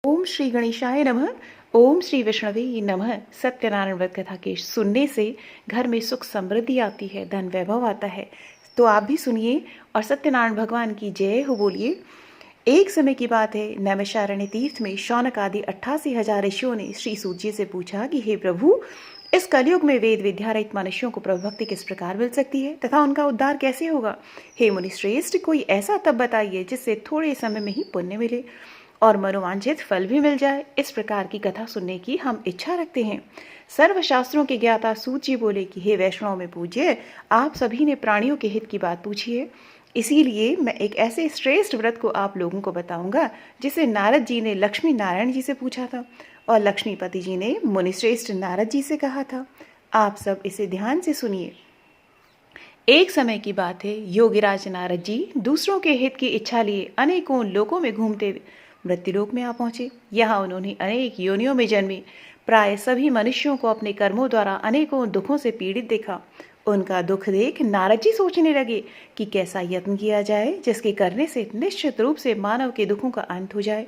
ओम श्री गणेशाय नमः। ओम श्री विष्णवे नमः। सत्यनारायण व्रत कथा के सुनने से घर में सुख समृद्धि आती है, धन वैभव आता है। तो आप भी सुनिए और सत्यनारायण भगवान की जय हो बोलिए। एक समय की बात है, नैमिषारण्य तीर्थ में शौनक आदि 88,000 ऋषियों ने श्री सूत जी से पूछा कि हे प्रभु, इस कलयुग में वेद विद्या रहित मनुष्यों को प्रभु भक्ति किस प्रकार मिल सकती है तथा उनका उद्धार कैसे होगा। हे मुनि श्रेष्ठ, कोई ऐसा तप बताइए जिससे थोड़े समय में ही पुण्य मिले और मनोवांछित फल भी मिल जाए। इस प्रकार की कथा सुनने की हम इच्छा रखते हैं। सर्वशास्त्रों के ज्ञाता सूत जी बोले कि हे वैष्णव में पूज्य, आप सभी ने प्राणियों के हित की बात पूछी है, इसीलिए मैं एक ऐसे श्रेष्ठ व्रत को आप लोगों को बताऊंगा जिसे नारद जी ने लक्ष्मी नारायण जी से पूछा था और लक्ष्मीपति जी ने मुनिश्रेष्ठ नारद जी से कहा था। आप सब इसे ध्यान से सुनिए। एक समय की बात है, योगीराज नारद जी दूसरों के हित की इच्छा लिए अनेकों लोकों में घूमते मृत्युलोक में आ पहुंचे। यहाँ उन्होंने अनेक योनियों में जन्मे प्राय सभी मनुष्यों को अपने कर्मों द्वारा अनेकों दुखों से पीड़ित देखा। उनका दुख देख नारद जी सोचने लगे कि कैसा यत्न किया जाए जिसके करने से निश्चित रूप से मानव के दुखों का अंत हो जाए।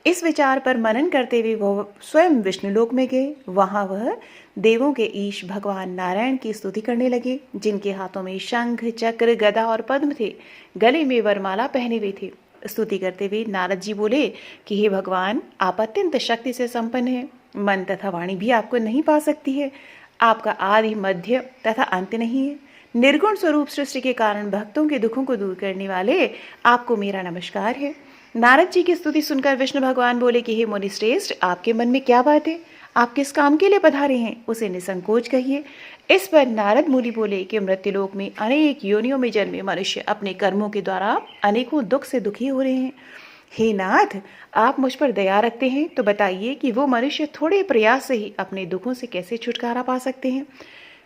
इस विचार पर मनन करते हुए वह स्वयं विष्णुलोक में गए। वहां वह देवों के ईश भगवान नारायण की स्तुति करने लगे, जिनके हाथों में शंख चक्र गदा और पद्म थे, गले में वरमाला पहने हुए थे। स्तुति करते हुए नारद जी बोले कि हे भगवान, आप अत्यंत शक्ति से संपन्न हैं, मन तथा वाणी भी आपको नहीं पा सकती है। आपका आदि मध्य तथा अंत नहीं है। निर्गुण स्वरूप सृष्टि के कारण भक्तों के दुखों को दूर करने वाले आपको मेरा नमस्कार है। नारद जी की स्तुति सुनकर विष्णु भगवान बोले कि हे मुनि श्रेष्ठ, आपके मन में क्या बात है? आप किस काम के लिए पधारे हैं, उसे निसंकोच कहिए। इस पर नारद मुनि बोले कि मृत्युलोक में अनेक योनियों में जन्मे मनुष्य अपने कर्मों के द्वारा अनेकों दुख से दुखी हो रहे हैं। हे नाथ, आप मुझ पर दया रखते हैं तो बताइए कि वो मनुष्य थोड़े प्रयास से ही अपने दुखों से कैसे छुटकारा पा सकते हैं।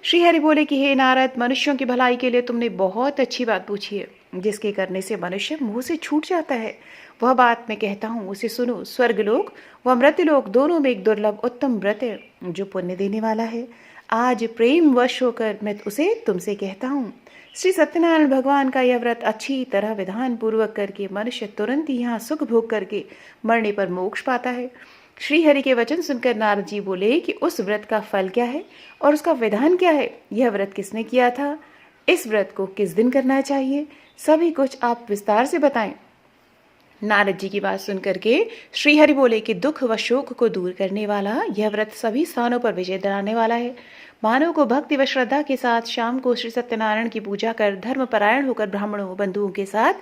श्री हरि बोले कि हे नारद, मनुष्यों की भलाई के लिए तुमने बहुत अच्छी बात पूछी है, जिसके करने से मनुष्य मुंह से छूट जाता है। वह बात मैं कहता हूँ, उसे सुनो। स्वर्गलोक व मृत्युलोक दोनों में एक दुर्लभ उत्तम व्रत है जो पुण्य देने वाला है। आज प्रेम वश होकर मैं उसे तुमसे कहता हूँ। श्री सत्यनारायण भगवान का यह व्रत अच्छी तरह विधान पूर्वक करके मनुष्य तुरंत ही यहाँ सुख भोग करके मरने पर मोक्ष पाता है। श्री हरि के वचन सुनकर नारद जी बोले कि उस व्रत का फल क्या है और उसका विधान क्या है, यह व्रत किसने किया था, इस व्रत को किस दिन करना चाहिए, सभी कुछ आप विस्तार से बताएं। नारद जी की बात सुनकर के श्री हरि बोले कि दुख व शोक को दूर करने वाला यह व्रत सभी स्थानों पर विजय दिलाने वाला है। मानव को भक्ति व श्रद्धा के साथ शाम को श्री सत्यनारायण की पूजा कर धर्मपरायण होकर ब्राह्मणों बंधुओं के साथ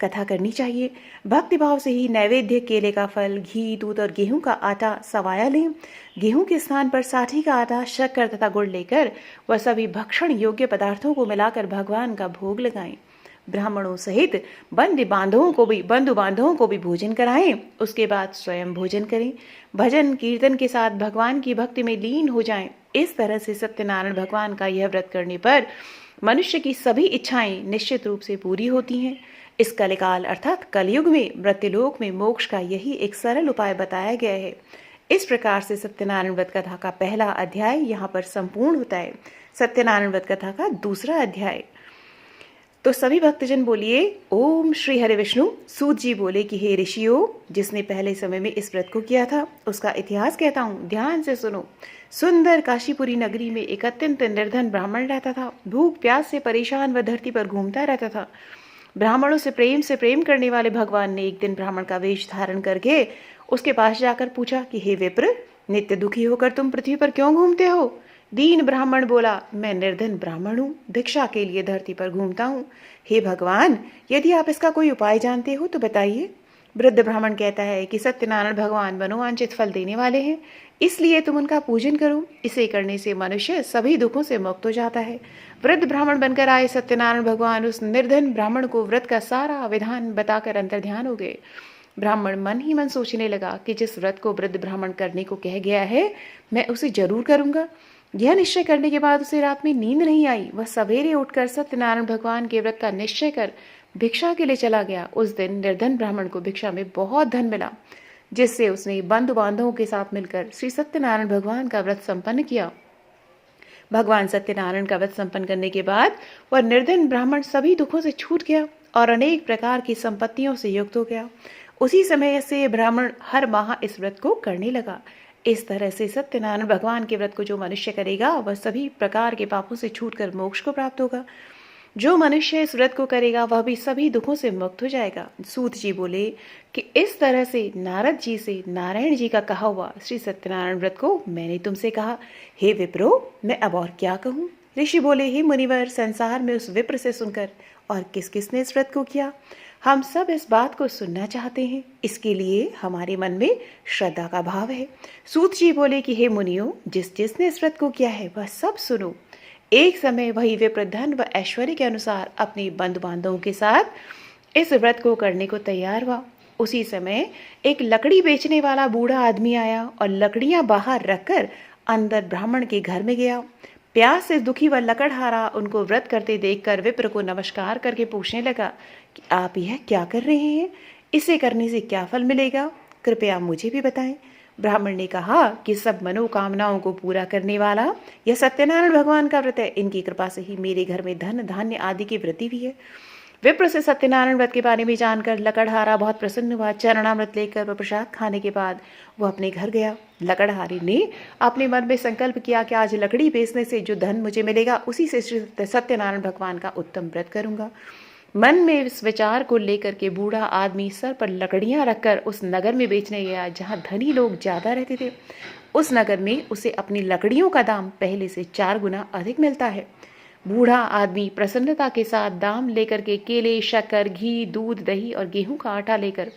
कथा करनी चाहिए। भक्ति भाव से ही नैवेद्य, केले का फल, घी, दूध और गेहूं का आटा सवाया लें। गेहूं के स्थान पर साठी का आटा, शक्कर तथा गुड़ लेकर वह सभी भक्षण योग्य पदार्थों को मिलाकर भगवान का भोग लगाएं। ब्राह्मणों सहित बंधु बांधवों को भी भोजन कराएं। उसके बाद स्वयं भोजन करें। भजन कीर्तन के साथ भगवान की भक्ति में लीन हो जाएं। इस तरह से सत्यनारायण भगवान का यह व्रत करने पर मनुष्य की सभी इच्छाएं निश्चित रूप से पूरी होती हैं। इस कलिकाल अर्थात कलयुग में मृत्युलोक में मोक्ष का यही एक सरल उपाय बताया गया है। इस प्रकार से सत्यनारायण व्रत कथा का पहला अध्याय यहाँ पर संपूर्ण होता है। सत्यनारायण व्रत कथा का दूसरा अध्याय। तो सभी भक्तजन बोलिए ओम श्री हरि विष्णु। सूत जी बोले कि हे ऋषियों, जिसने पहले समय में इस व्रत को किया था उसका इतिहास कहता हूँ, ध्यान से सुनो। सुंदर काशीपुरी नगरी में एक अत्यंत निर्धन ब्राह्मण रहता था। भूख प्यास से परेशान वह धरती पर घूमता रहता था। ब्राह्मणों से प्रेम करने वाले भगवान ने एक दिन ब्राह्मण का वेश धारण करके उसके पास जाकर पूछा कि हे विप्र, नित्य दुखी होकर तुम पृथ्वी पर क्यों घूमते हो? दीन ब्राह्मण बोला, मैं निर्धन ब्राह्मण हूँ, भिक्षा के लिए धरती पर घूमता हूँ। हे भगवान, यदि आप इसका कोई उपाय जानते हो तो बताइए। वृद्ध ब्राह्मण कहता है कि सत्यनारायण भगवान मनोवांछित फल देने वाले हैं, इसलिए तुम उनका पूजन करो। इसे करने से मनुष्य सभी दुखों से मुक्त हो जाता है। वृद्ध ब्राह्मण बनकर आए सत्यनारायण भगवान उस निर्धन ब्राह्मण को व्रत का सारा विधान बताकर अंतर्ध्यान हो गए। ब्राह्मण मन ही मन सोचने लगा कि जिस व्रत को वृद्ध ब्राह्मण करने को कह गया है, मैं उसे जरूर करूंगा। यह निश्चय करने के बाद उसे रात में नींद नहीं आई। वह सवेरे उठकर सत्यनारायण भगवान के व्रत का निश्चय कर भिक्षा के लिए चला गया। उस दिन निर्धन ब्राह्मण को भिक्षा में बहुत धन मिला, जिससे उसने बंधु बांधवों के साथ मिलकर श्री सत्यनारायण भगवान का व्रत संपन्न किया। भगवान सत्यनारायण का व्रत संपन्न करने के बाद वह निर्धन ब्राह्मण सभी दुखों से छूट गया और अनेक प्रकार की संपत्तियों से युक्त हो गया। उसी समय से ब्राह्मण हर माह इस व्रत को करने लगा। इस तरह से सत्यनारायण भगवान के व्रत को जो मनुष्य करेगा वह सभी प्रकार के पापों से छूटकर मोक्ष को प्राप्त होगा। जो मनुष्य इस व्रत को करेगा वह भी सभी दुखों से मुक्त हो जाएगा। सूत जी बोले कि इस तरह से नारद जी से नारायण जी का कहा हुआ श्री सत्यनारायण व्रत को मैंने तुमसे कहा। हे विप्रो, मैं अब और क्या कहूँ। ऋषि बोले, हे मुनिवर, संसार में उस विप्र से सुनकर और किस किसने इस व्रत को किया, हम सब इस बात को सुनना चाहते हैं। इसके लिए हमारे मन में श्रद्धा का भाव है। सूत जी बोले कि हे मुनियों, जिस जिसने इस व्रत को किया है वह सब सुनो। एक समय वही विप्र धन व ऐश्वर्य के अनुसार अपने बंधु बांधवों के साथ इस व्रत को करने को तैयार हुआ। उसी समय एक लकड़ी बेचने वाला बूढ़ा आदमी आया और लकड़ियां बाहर रखकर अंदर ब्राह्मण के घर में गया। प्यास से दुखी व लकड़हारा उनको व्रत करते देखकर विप्र को नमस्कार करके पूछने लगा कि आप यह क्या कर रहे हैं, इसे करने से क्या फल मिलेगा, कृपया मुझे भी बताएं। ब्राह्मण ने कहा कि सब मनोकामनाओं को पूरा करने वाला यह सत्यनारायण भगवान का व्रत है। इनकी कृपा से ही मेरे घर में धन धान्य आदि की वृद्धि भी है। विप्र से सत्यनारायण व्रत के बारे में जानकर लकड़हारा बहुत प्रसन्न हुआ। चरणामृत लेकर वह प्रसाद खाने के बाद वह अपने घर गया। लकड़हारी ने अपने मन में संकल्प किया कि आज लकड़ी बेचने से जो धन मुझे मिलेगा उसी से श्री सत्यनारायण भगवान का उत्तम व्रत करूंगा। मन में इस विचार को लेकर के बूढ़ा आदमी सर पर लकड़ियां रखकर उस नगर में बेचने गया जहां धनी लोग ज्यादा रहते थे। उस नगर में उसे अपनी लकड़ियों का दाम पहले से 4 गुना अधिक मिलता है। बूढ़ा आदमी प्रसन्नता के साथ दाम लेकर के केले, शक्कर, घी, दूध, दही और गेहूं का आटा लेकर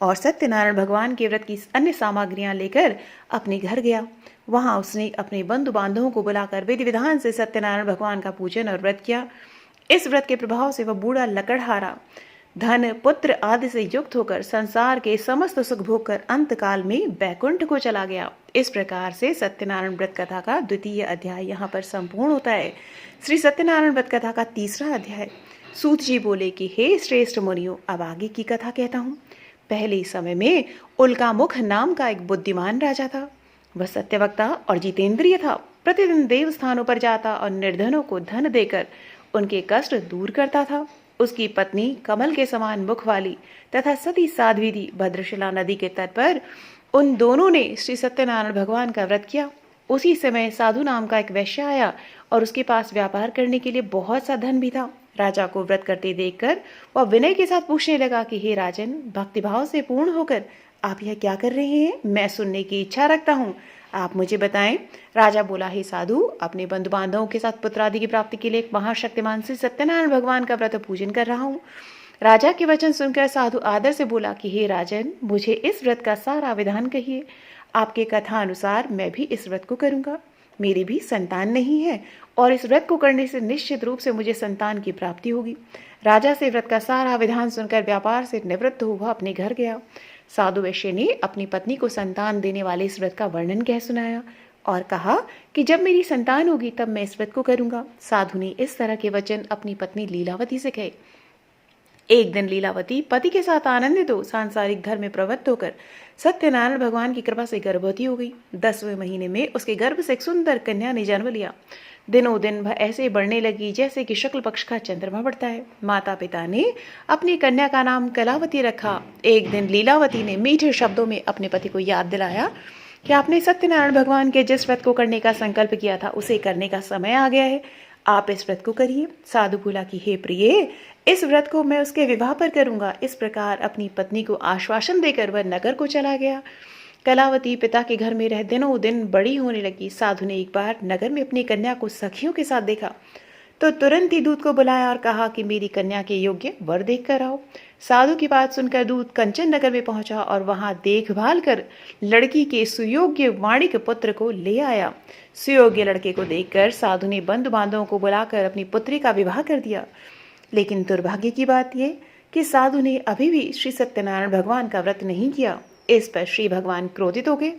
और सत्यनारायण भगवान के व्रत की अन्य सामग्रियां लेकर अपने घर गया। वहां उसने अपने बंधु बांधवों को बुलाकर विधि विधान से सत्यनारायण भगवान का पूजन और व्रत किया। इस व्रत के प्रभाव से वह बूढ़ा लकड़हारा धन, पुत्र आदि से युक्त होकर संसार के समस्त सुख भोग कर अंत काल में बैकुंठ को चला गया। इस प्रकार से सत्यनारायण व्रत कथा का 2वां अध्याय यहाँ पर संपूर्ण होता है। श्री सत्यनारायण व्रत कथा का 3रा अध्याय। सूत जी बोले कि हे श्रेष्ठ मुनियों, अब आगे की कथा कहता हूँ। पहले समय में उल्कामुख नाम का एक बुद्धिमान राजा था। वह सत्यवक्ता और जितेंद्रिय था। प्रतिदिन देव स्थानों पर जाता और निर्धनों को धन देकर उनके कष्ट दूर करता था। उसकी पत्नी कमल के समान मुख वाली तथा सती साध्वी थी। भद्रशिला नदी के तट पर उन दोनों ने श्री सत्यनारायण भगवान का व्रत किया। उसी समय साधु नाम का एक वैश्य आया और उसके पास व्यापार करने के लिए बहुत सा धन भी था। राजा को व्रत करते देखकर वह विनय के साथ पूछने लगा कि हे राजन, भक्तिभाव से पूर्ण होकर आप यह क्या कर रहे हैं, मैं सुनने की इच्छा रखता हूँ, आप मुझे बताएं। राजा बोला, हे साधु, अपने बंधु बांधवों के साथ पुत्र आदि की प्राप्ति के लिए एक महाशक्तिमान श्री सत्यनारायण भगवान का व्रत पूजन कर रहा हूँ। राजा के वचन सुनकर साधु आदर से बोला कि हे राजन, मुझे इस व्रत का सारा विधान कहिए। आपके कथा अनुसार मैं भी इस व्रत को करूंगा। मेरी भी संतान नहीं है और इस व्रत को करने से निश्चित रूप से मुझे संतान की प्राप्ति होगी। राजा से व्रत का सारा विधान सुनकर व्यापार से निवृत्त हुआ अपने घर गया। साधु वैश्य ने अपनी पत्नी को संतान देने वाले इस व्रत का वर्णन कह सुनाया और कहा कि जब मेरी संतान होगी तब मैं इस व्रत को करूंगा। साधु ने इस तरह के वचन अपनी पत्नी लीलावती से कहे। एक दिन लीलावती पति के साथ आनंदित हो सांसारिक धर्म में प्रवृत्त होकर सत्यनारायण भगवान की कृपा से गर्भवती हो गई। 10वें महीने में उसके गर्भ से एक सुंदर कन्या ने जन्म लिया। दिनों दिन वह ऐसे बढ़ने लगी जैसे कि शुक्ल पक्ष का चंद्रमा बढ़ता है। माता पिता ने अपनी कन्या का नाम कलावती रखा। एक दिन लीलावती ने मीठे शब्दों में अपने पति को याद दिलाया कि आपने सत्यनारायण भगवान के जिस व्रत को करने का संकल्प किया था उसे करने का समय आ गया है, आप इस व्रत को करिए। साधु बोला कि हे प्रिय, इस व्रत को मैं उसके विवाह पर करूंगा। इस प्रकार अपनी पत्नी को आश्वासन देकर वह नगर को चला गया। कलावती पिता के घर में रह दिनों दिन बड़ी होने लगी। साधु ने एक बार नगर में अपनी कन्या को सखियों के साथ देखा तो तुरंत ही दूत को बुलाया और कहा कि मेरी कन्या के योग्य वर देख कर आओ। साधु की बात सुनकर दूत कंचन नगर में पहुंचा और वहां देखभाल कर लड़की के सुयोग्य वाणिक पुत्र को ले आया। सुयोग्य लड़के को देखकर साधु ने बंधु बांधवों को बुलाकर अपनी पुत्री का विवाह कर दिया। लेकिन दुर्भाग्य की बात यह कि साधु ने अभी भी श्री सत्यनारायण भगवान का व्रत नहीं किया। इस पर श्री भगवान क्रोधित हो गए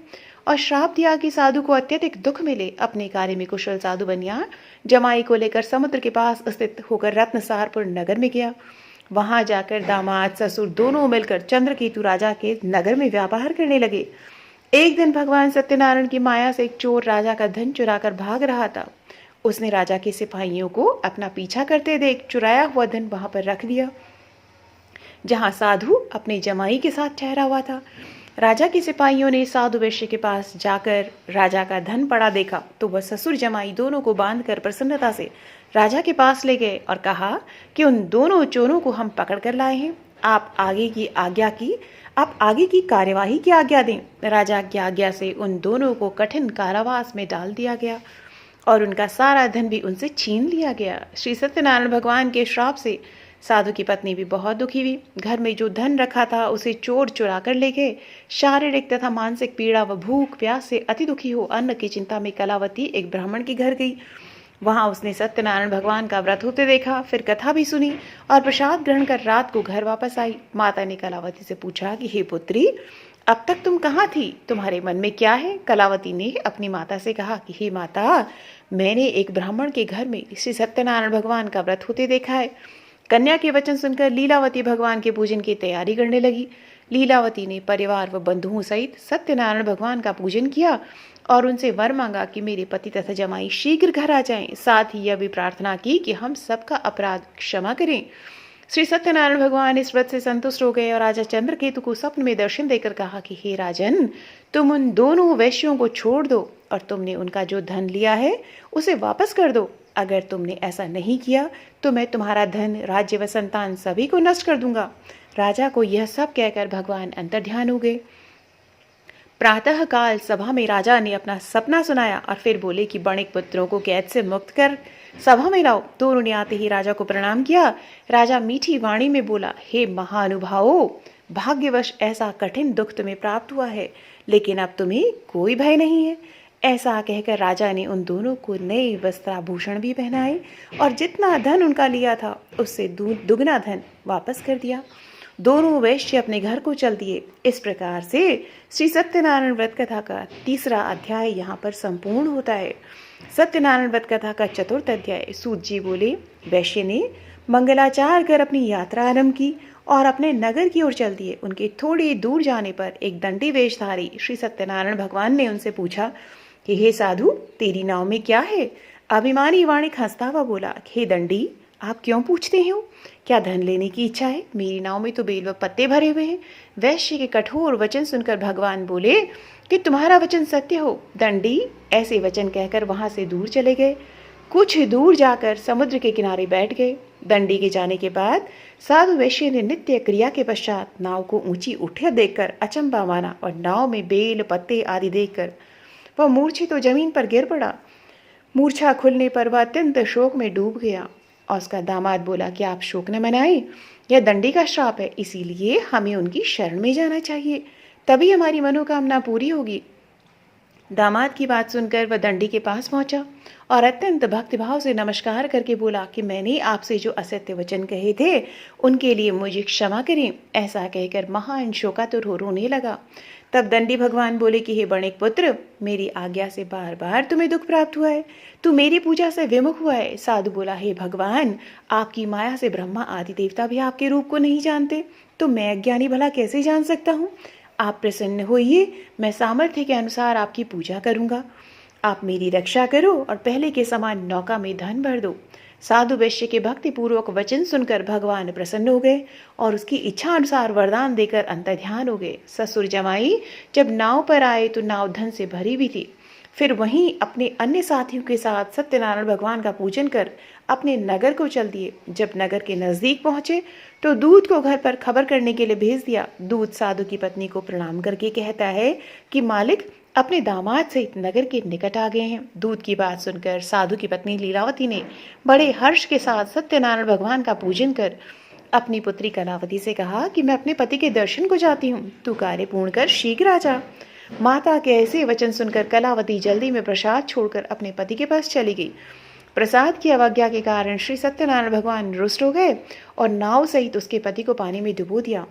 और श्राप दिया कि साधु को अत्यधिक दुख मिले। अपने कार्य में कुशल साधु बनिया जमाई को लेकर समुद्र के पास स्थित होकर रत्नसारपुर नगर में गया। वहां जाकर दामाद ससुर दोनों मिलकर चंद्रकेतु राजा के नगर में व्यापार करने लगे। एक दिन भगवान सत्यनारायण की माया से एक चोर राजा का धन चुराकर भाग रहा था। उसने राजा के सिपाहियों को अपना पीछा करते देख चुराया हुआ धन वहां पर रख दिया। जहाँ साधु अपने जमाई के साथ ठहरा हुआ था। राजा के सिपाहियों ने साधु वैश्य के पास जाकर राजा का धन पड़ा देखा तो वह ससुर जमाई दोनों को बांधकर प्रसन्नता से राजा के पास ले गए और कहा कि उन दोनों चोरों को हम पकड़ कर लाए हैं। आप आगे की कार्यवाही की आज्ञा दें। राजा की आज्ञा से उन दोनों को कठिन कारावास में डाल दिया गया और उनका सारा धन भी उनसे छीन लिया गया। श्री सत्यनारायण भगवान के श्राप से साधु की पत्नी भी बहुत दुखी हुई। घर में जो धन रखा था उसे चोर चुरा कर ले गए। शारीरिक तथा मानसिक पीड़ा व भूख प्यास से अति दुखी हो अन्न की चिंता में कलावती एक ब्राह्मण के घर गई। वहां उसने सत्यनारायण भगवान का व्रत होते देखा, फिर कथा भी सुनी और प्रसाद ग्रहण कर रात को घर वापस आई। माता ने कलावती से पूछा कि हे पुत्री, अब तक तुम कहाँ थी? तुम्हारे मन में क्या है? कलावती ने अपनी माता से कहा कि हे माता, मैंने एक ब्राह्मण के घर में श्री सत्यनारायण भगवान का व्रत होते देखा है। कन्या के वचन सुनकर लीलावती भगवान के पूजन की तैयारी करने लगी। लीलावती ने परिवार व बंधुओं सहित सत्यनारायण भगवान का पूजन किया और उनसे वर मांगा कि मेरे पति तथा जमाई शीघ्र घर आ जाएं। साथ ही यह भी प्रार्थना की कि हम सबका अपराध क्षमा करें। श्री सत्यनारायण भगवान इस व्रत से संतुष्ट हो गए और राजा चंद्रकेतु को स्वप्न में दर्शन देकर कहा कि हे राजन, तुम उन दोनों वैश्यों को छोड़ दो और तुमने उनका जो धन लिया है उसे वापस कर दो। अगर तुमने ऐसा नहीं किया तो मैं तुम्हारा धन, राज्य व संतान सभी को नष्ट कर दूंगा। राजा को यह सब कहकर भगवान अंतर्ध्यान हो गए। प्रातः काल सभा में राजा ने अपना सपना सुनाया और फिर बोले कि बणिक पुत्रों को कैद से मुक्त कर सभा में लाओ। दोनों ने आते ही राजा को प्रणाम किया। राजा मीठी वाणी में बोला, हे महानुभावों, भाग्यवश ऐसा कठिन दुख तुम्हें प्राप्त हुआ है, लेकिन अब तुम्हें कोई भय नहीं है। ऐसा कहकर राजा ने उन दोनों को नए वस्त्राभूषण भी पहनाए और जितना धन उनका लिया था उससे दुगना धन वापस कर दिया। दोनों वैश्य अपने घर को चल दिए। इस प्रकार से श्री सत्यनारायण व्रत कथा का तीसरा अध्याय यहाँ पर संपूर्ण होता है। सत्यनारायण व्रत कथा का चतुर्थ अध्याय। सूत जी बोले, वैश्य ने मंगलाचार कर अपनी यात्रा आरंभ की और अपने नगर की ओर चल दिए। उनके थोड़ी दूर जाने पर एक दंडी वेशधारी श्री सत्यनारायण भगवान ने उनसे पूछा कि हे साधु, तेरी नाव में क्या है? अभिमानी वाणिक हंसता हुआ बोला, हे दंडी, आप क्यों पूछते हो? क्या धन लेने की इच्छा है? मेरी नाव में तो बेल व पत्ते भरे हुए हैं। वैश्य के कठोर वचन सुनकर भगवान बोले कि तुम्हारा वचन सत्य हो दंडी। ऐसे वचन कहकर वहां से दूर चले गए। कुछ दूर जाकर समुद्र के किनारे बैठ गए। दंडी के जाने के बाद साधु वैश्य ने नित्य क्रिया के पश्चात नाव को ऊंची उठकर देखकर अचंबा माना और नाव में बेल पत्ते आदि देखकर वह मूर्छित तो जमीन पर गिर पड़ा। मूर्छा खुलने पर वह अत्यंत शोक में डूब गया और उसका दामाद बोला कि आप शोक न मनाएं, यह दंडी का श्राप है, इसीलिए हमें उनकी शरण में जाना चाहिए, तभी हमारी मनोकामना पूरी होगी। दामाद की बात सुनकर वह दंडी के पास पहुंचा और अत्यंत भक्तिभाव से नमस्कार करके बोला कि मैंने आपसे जो असत्य वचन कहे थे उनके लिए मुझे क्षमा करें। ऐसा कहकर महान शोकातुर हो रोने लगा। तब दंडी भगवान बोले कि हे बणिक पुत्र, मेरी आज्ञा से बार बार तुम्हें दुख प्राप्त हुआ है, तू मेरी पूजा से विमुख हुआ है। साधु बोला, हे भगवान, आपकी माया से ब्रह्मा आदि देवता भी आपके रूप को नहीं जानते, तो मैं अज्ञानी भला कैसे जान सकता हूँ? आप प्रसन्न होइए, मैं सामर्थ्य के अनुसार आपकी पूजा करूंगा। आप मेरी रक्षा करो और पहले के समान नौका में धन भर दो। साधु वैश्य के भक्ति पूर्वक वचन सुनकर भगवान प्रसन्न हो गए और उसकी इच्छा अनुसार वरदान देकर अंतर्ध्यान हो गए। ससुर जमाई जब नाव पर आए तो नाव धन से भरी हुई थी। फिर वहीं अपने अन्य साथियों के साथ सत्यनारायण भगवान का पूजन कर अपने नगर को चल दिए। जब नगर के नजदीक पहुंचे तो दूत को घर पर खबर करने के लिए भेज दिया। दूत साधु की पत्नी को प्रणाम करके कहता है कि मालिक अपने दामाद सहित नगर के निकट आ गए हैं। दूत की बात सुनकर साधु की पत्नी लीलावती ने बड़े हर्ष के साथ सत्यनारायण भगवान का पूजन कर अपनी पुत्री कलावती से कहा कि मैं अपने पति के दर्शन को जाती हूँ, तू कार्य पूर्ण कर शीघ्र आ जा। माता के ऐसे वचन सुनकर कलावती जल्दी में प्रसाद छोड़कर अपने पति के पास चली गई। प्रसाद की अवज्ञा के कारण श्री सत्यनारायण भगवान रुष्ट हो गए और नाव सहित उसके पति को पानी में डुबो दिया।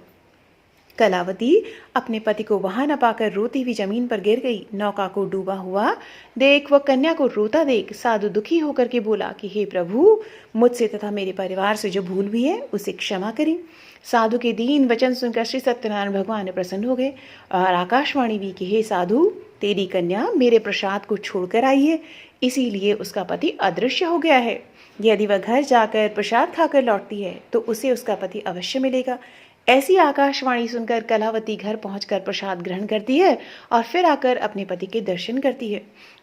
कलावती अपने पति को वहां न पाकर रोती हुई जमीन पर गिर गई। नौका को डूबा हुआ देख वह कन्या को रोता देख साधु दुखी होकर के बोला कि हे प्रभु, मुझसे तथा मेरे परिवार से जो भूल हुई है उसे क्षमा करें। साधु के दीन वचन सुनकर श्री सत्यनारायण भगवान प्रसन्न हो गए और आकाशवाणी भी कि हे साधु, तेरी कन्या मेरे प्रसाद को छोड़कर आई है, इसीलिए उसका पति अदृश्य हो गया है। यदि वह घर जाकर प्रसाद खाकर लौटती है तो उसे उसका पति अवश्य मिलेगा। ऐसी आकाशवाणी सुनकर कलावती घर पहुंचकर प्रसाद ग्रहण करती है और फिर आकर अपने पति के दर्शन करती है।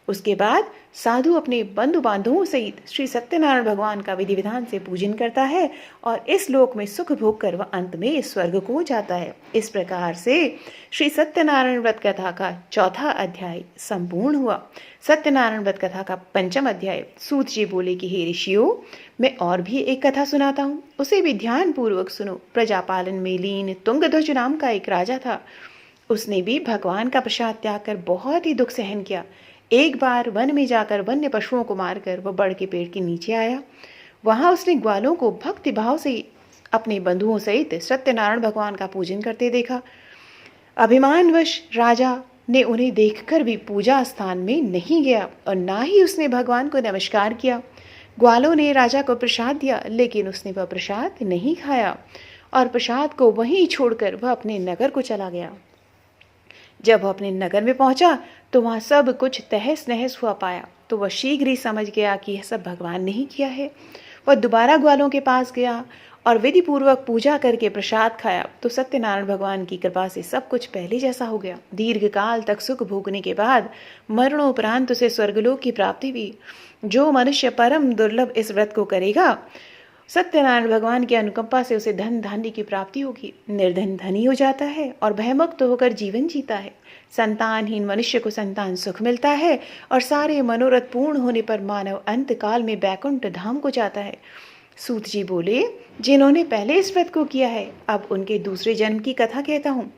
उसके बाद साधु अपने बंधु बांधवों सहित श्री सत्यनारायण भगवान का विधि विधान से पूजन करता है और इस लोक में सुख भोग कर वह अंत में स्वर्ग को जाता है। इस प्रकार से श्री सत्यनारायण व्रत कथा का चौथा अध्याय संपूर्ण हुआ। सत्यनारायण व्रत कथा का पंचम अध्याय। सूत जी बोले कि हे ऋषियों, मैं और भी एक कथा सुनाता हूँ, उसे भी ध्यान पूर्वक सुनो। प्रजापालन में लीन तुंगध्वज नाम का एक राजा था। उसने भी भगवान का प्रसाद त्याग कर बहुत ही दुख सहन किया। एक बार वन में जाकर वन्य पशुओं को मारकर वह बड़ के पेड़ के नीचे आया। वहां उसने ग्वालों को भक्ति भाव से अपने बंधुओं सहित सत्यनारायण भगवान का पूजन करते देखा। अभिमानवश राजा ने उन्हें देखकर भी पूजा स्थान में नहीं गया और ना ही उसने भगवान को नमस्कार किया। ग्वालों ने राजा को प्रसाद दिया, लेकिन उसने वह प्रसाद नहीं खाया और प्रसाद को वहीं छोड़कर वह अपने नगर को चला गया। जब वह अपने नगर में पहुंचा तो वहां सब कुछ तहस नहस हुआ पाया, तो वह शीघ्र ही समझ गया कि यह सब भगवान ने ही किया है। वह दोबारा ग्वालों के पास गया और विधि पूर्वक पूजा करके प्रसाद खाया तो सत्यनारायण भगवान की कृपा से सब कुछ पहले जैसा हो गया। दीर्घ काल तक सुख भोगने के बाद मरणोपरांत उसे स्वर्गलोक की प्राप्ति हुई। जो मनुष्य परम दुर्लभ इस व्रत को करेगा, सत्यनारायण भगवान की अनुकंपा से उसे धन धान्य की प्राप्ति होगी। निर्धन धनी हो जाता है और भयमुक्त होकर जीवन जीता है। संतानहीन मनुष्य को संतान सुख मिलता है और सारे मनोरथ पूर्ण होने पर मानव अंत काल में बैकुंठ धाम को जाता है। सूत जी बोले, जिन्होंने पहले इस व्रत को किया है, अब उनके दूसरे जन्म की कथा कहता हूँ।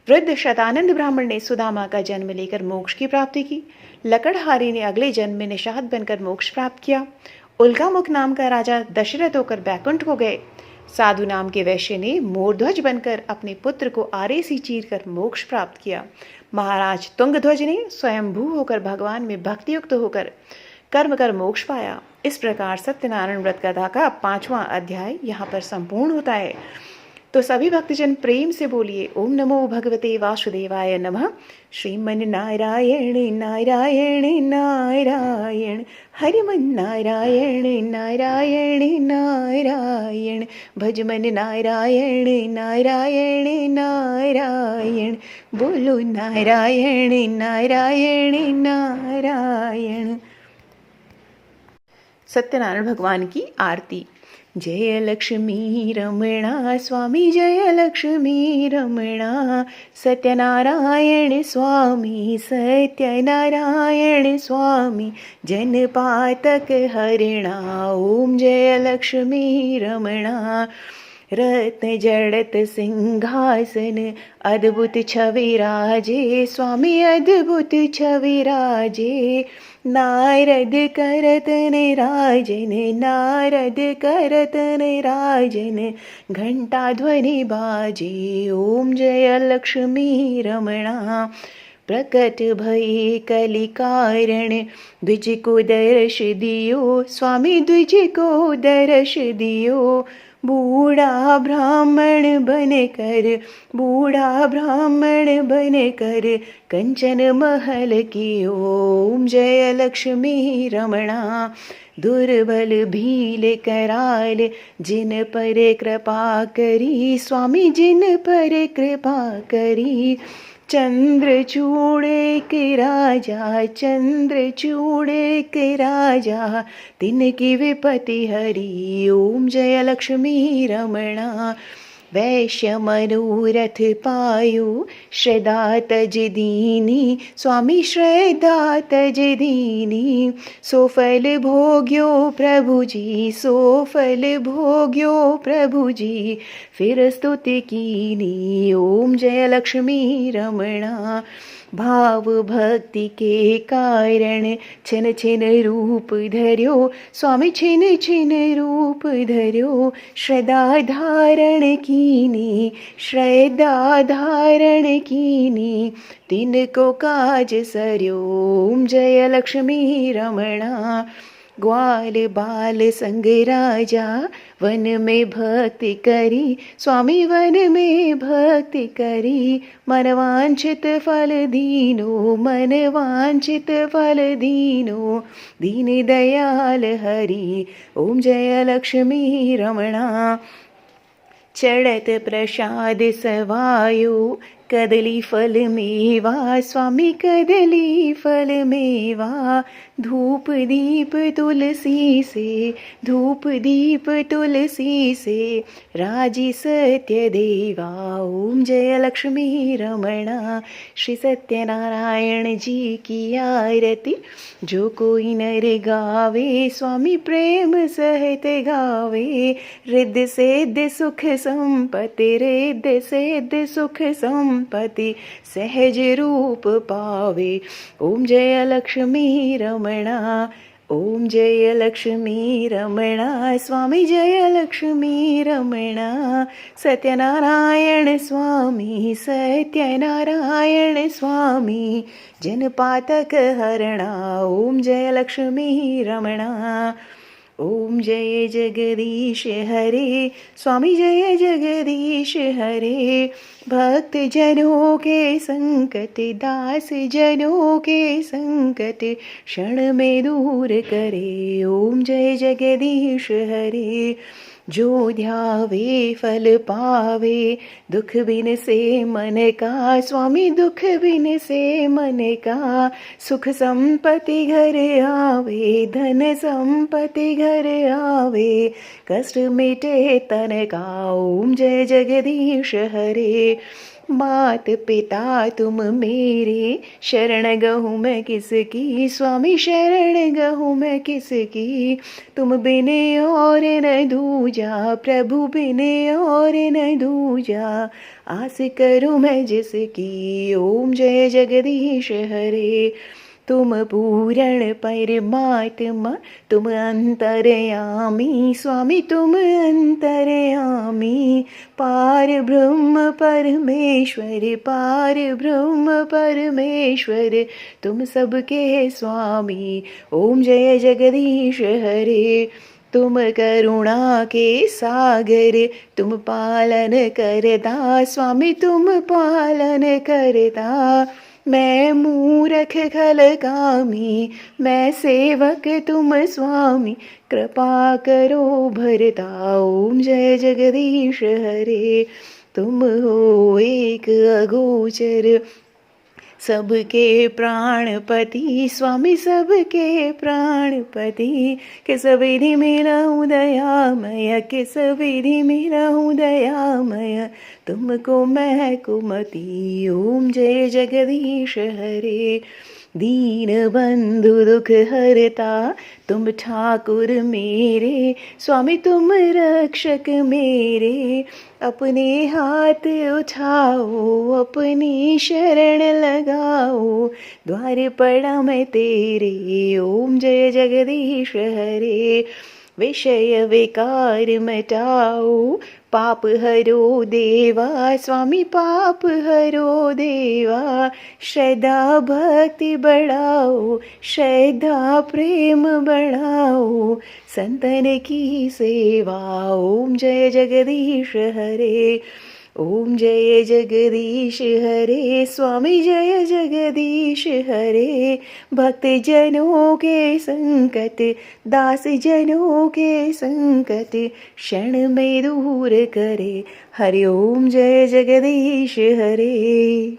वृद्ध शतानंद ब्राह्मण ने सुदामा का जन्म लेकर मोक्ष की प्राप्ति की। लकड़हारी ने अगले जन्म में निषाद बनकर मोक्ष प्राप्त किया। उल्कामुख नाम का राजा दशरथ होकर बैकुंठ को गए। साधु नाम के वैश्य ने मोरध्वज बनकर अपने पुत्र को आरे से चीर कर मोक्ष प्राप्त किया। महाराज तुंगध्वज ने स्वयंभू होकर भगवान में भक्तियुक्त होकर कर्म कर मोक्ष पाया। इस प्रकार सत्यनारायण व्रत कथा का 5वां अध्याय यहाँ पर संपूर्ण होता है। तो सभी भक्तजन प्रेम से बोलिए, ओम नमो भगवते वासुदेवाय नमः। श्रीमन नारायण नारायण नारायण, हरिमन नारायण नारायण नारायण, भजमन नारायण नारायण नारायण, बोलो नारायण नारायण नारायण। सत्यनारायण भगवान की आरती। जय लक्ष्मी रमणा स्वामी, जय लक्ष्मी रमणा। सत्यनारायण स्वामी, सत्यनारायण स्वामी, जनपातक हरिणा। ओम जय लक्ष्मी रमणा। रत्न जड़त सिंहासन, अद्भुत छवि राजे स्वामी, अद्भुत छवि राजे। नारद करत निराजन, नारद करत निराजन, घंटा ध्वनि बाजे। ओम जय लक्ष्मी रमणा। प्रकट भये कलि कारण, द्विज को दर्श दियो स्वामी, द्विज को दर्श दियो। बूढ़ा ब्राह्मण बनकर, बूढ़ा ब्राह्मण बनकर, कंचन महल की। ओम जय लक्ष्मी रमणा। दुर्बल भील कराल, जिन पर कृपा करी स्वामी, जिन पर कृपा करी। चंद्रचूड़ के राजा, चंद्रचूड़ के राजा, तिनकी विपत्ति हरी। ओम जय लक्ष्मी रमणा। वैश्य मनोरथ पायो, श्रद्धा तज दीनी स्वामी, श्रद्धा तज दीनी। सो फल भोग्यो प्रभु जी, सो फल भोग्यो प्रभु जी, फिर स्तुति कीनी। ओम जय लक्ष्मी रमणा। भाव भक्ति के कारण, छिन छिन रूप धर्यो स्वामी, छिन छिन रूप धर्यो। श्रद्धा धारण कीनी, श्रद्धा धारण कीनी, तिनको काज सर्यो। ओम जय लक्ष्मी रमणा। ग्वाल बाल संग राजा, वन में भक्ति करी स्वामी, वन में भक्ति करी। मन वांछित फल दीनो, मन वांछित फल दीनो, दीन दयाल हरि। ओम जय लक्ष्मी रमणा। चढ़त प्रसाद सवायो कदली फल मेवा स्वामी कदली फल मेवा धूप दीप तुलसी से धूप दीप तुलसी से राजी सत्य देवा ओम जय लक्ष्मी रमणा श्री सत्यनारायण जी की आरती जो कोई नर गावे स्वामी प्रेम सहित गावे रिद्ध सिद्ध सुख संपत्ति रिद्ध सिद्ध सुख संपत्ति सहज रूप पावे ओम जय लक्ष्मी रमणा ओम जय लक्ष्मी रमणा स्वामी जय लक्ष्मी रमणा सत्यनारायण स्वामी सत्यनारायण स्वामी जनपातक हरणा ओम जय लक्ष्मी रमणा ओम जय जगदीश हरे स्वामी जय जगदीश हरे भक्त जनों के संकट दास जनों के संकट क्षण में दूर करे ओम जय जगदीश हरे जो ध्यावे फल पावे दुख बिन से मन का स्वामी दुख बिन से मन का सुख संपत्ति घर आवे धन संपत्ति घर आवे कष्ट मिटे तन का ओम जय जगदीश हरे मात पिता तुम मेरे शरण गहूँ मैं किसकी स्वामी शरण गहूँ मैं किसकी तुम बिन और न दूजा प्रभु बिन और न दूजा आस करूँ मैं जिसकी ओम जय जगदीश हरे तुम पूर्ण परमात्मा तुम अंतर्यामी स्वामी तुम अंतर्यामी पार ब्रह्म परमेश्वर पार ब्रह्म परमेश्वर तुम सबके स्वामी ओम जय जगदीश हरे तुम करुणा के सागर तुम पालन करता स्वामी तुम पालन करता मैं मूरख खल कामी मैं सेवक तुम स्वामी कृपा करो भरता ओम जय जगदीश हरे तुम हो एक अगोचर सबके प्राणपति स्वामी सबके प्राणपति किस विधि में रहूं दयामय किस विधि में रहूं दयामय तुमको मैं कुमति ओम जय जगदीश हरे दीन बंधु दुख हरता तुम ठाकुर मेरे स्वामी तुम रक्षक मेरे अपने हाथ उठाओ अपनी शरण लगाओ द्वार पड़ा मैं तेरे ओम जय जगदीश हरे विषय विकार मिटाओ पाप हरो देवा स्वामी पाप हरो देवा श्रद्धा भक्ति बढ़ाओ श्रद्धा प्रेम बढ़ाओ संतन की सेवा ओम जय जगदीश हरे ओम जय जगदीश हरे स्वामी जय जगदीश हरे भक्त जनों के संकट दास जनों के संकट क्षण में दूर करे हरि ओम जय जगदीश हरे।